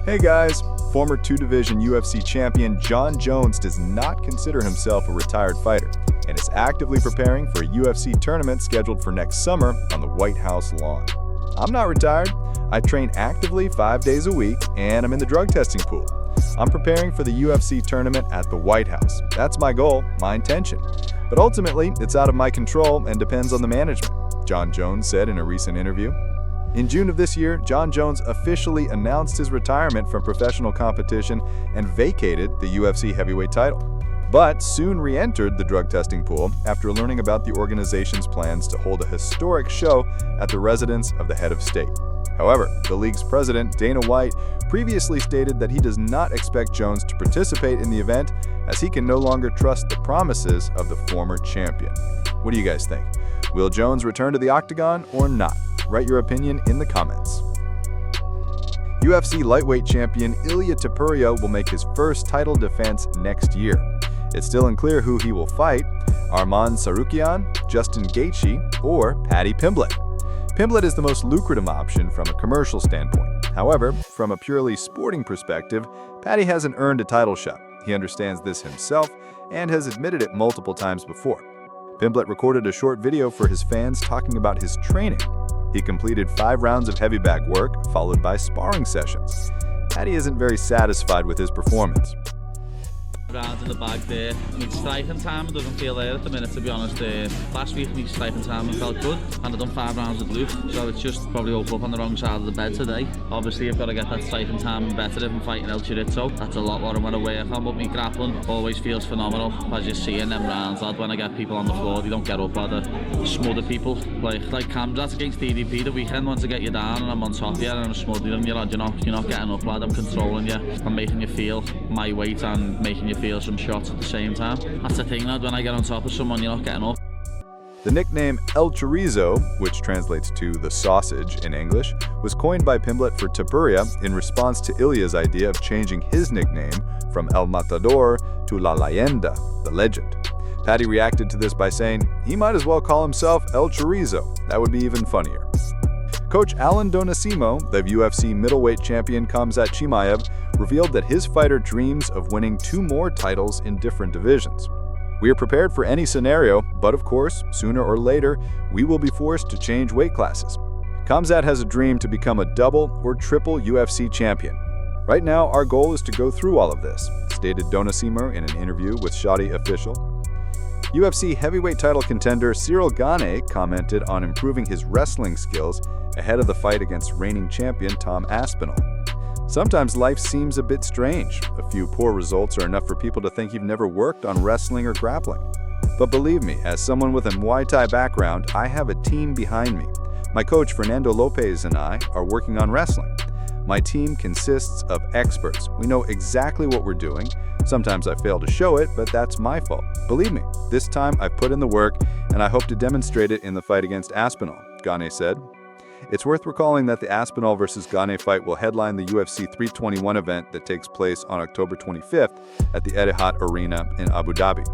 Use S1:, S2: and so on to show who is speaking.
S1: Hey guys, former two-division UFC champion Jon Jones does not consider himself a retired fighter and is actively preparing for a UFC tournament scheduled for next summer on the White House lawn. I'm not retired. I train actively 5 days a week and I'm in the drug testing pool. I'm preparing for the UFC tournament at the White House. That's my goal, my intention. But ultimately, it's out of my control and depends on the management, Jon Jones said in a recent interview. In June of this year, Jon Jones officially announced his retirement from professional competition and vacated the UFC heavyweight title, but soon re-entered the drug testing pool after learning about the organization's plans to hold a historic show at the residence of the head of state. However, the league's president, Dana White, previously stated that he does not expect Jones to participate in the event as he can no longer trust the promises of the former champion. What do you guys think? Will Jones return to the octagon or not? Write your opinion in the comments. UFC lightweight champion Ilia Topuria will make his first title defense next year. It's still unclear who he will fight: Arman Tsarukyan, Justin Gaethje, or Paddy Pimblett. Pimblett is the most lucrative option from a commercial standpoint. However, from a purely sporting perspective, Paddy hasn't earned a title shot. He understands this himself and has admitted it multiple times before. Pimblett recorded a short video for his fans talking about his training. He completed 5 rounds of heavy bag work, followed by sparring sessions. Paddy isn't very satisfied with his performance.
S2: Rounds in the bag there. My striking time doesn't feel there at the minute, to be honest. Last week my striking time felt good and I've done 5 rounds with Luke, so it's just probably woke up on the wrong side of the bed today. Obviously I've got to get that striking time better if I'm fighting El Chorizo. That's a lot what I'm going to work on, but my grappling always feels phenomenal. As you see in them rounds, lad, when I get people on the floor, they don't get up, lad. Smother people. Like PIMBLETT against DDP the weekend, once I get you down and I'm on top of you and I'm smothering you, lad, you're not getting up, lad. I'm controlling you. I'm making you feel my weight and making you feel some shots at the same time. That's the thing, lad, when I get on top of someone, you're not getting up.
S1: The nickname El Chorizo, which translates to the sausage in English, was coined by Pimblett for Topuria in response to Ilia's idea of changing his nickname from El Matador to La Leyenda, the legend. Paddy reacted to this by saying he might as well call himself El Chorizo. That would be even funnier. Coach Alan Donacimo, the UFC middleweight champion Khamzat Chimaev, revealed that his fighter dreams of winning 2 more titles in different divisions. We are prepared for any scenario, but of course, sooner or later, we will be forced to change weight classes. Khamzat has a dream to become a double or triple UFC champion. Right now, our goal is to go through all of this, stated Donacimo in an interview with Saudi Official. UFC heavyweight title contender Cyril Gane commented on improving his wrestling skills ahead of the fight against reigning champion Tom Aspinall. Sometimes life seems a bit strange. A few poor results are enough for people to think you've never worked on wrestling or grappling. But believe me, as someone with a Muay Thai background, I have a team behind me. My coach Fernando Lopez and I are working on wrestling. My team consists of experts. We know exactly what we're doing. Sometimes I fail to show it, but that's my fault. Believe me, this time I've put in the work and I hope to demonstrate it in the fight against Aspinall, Gane said. It's worth recalling that the Aspinall vs. Gane fight will headline the UFC 321 event that takes place on October 25th at the Etihad Arena in Abu Dhabi.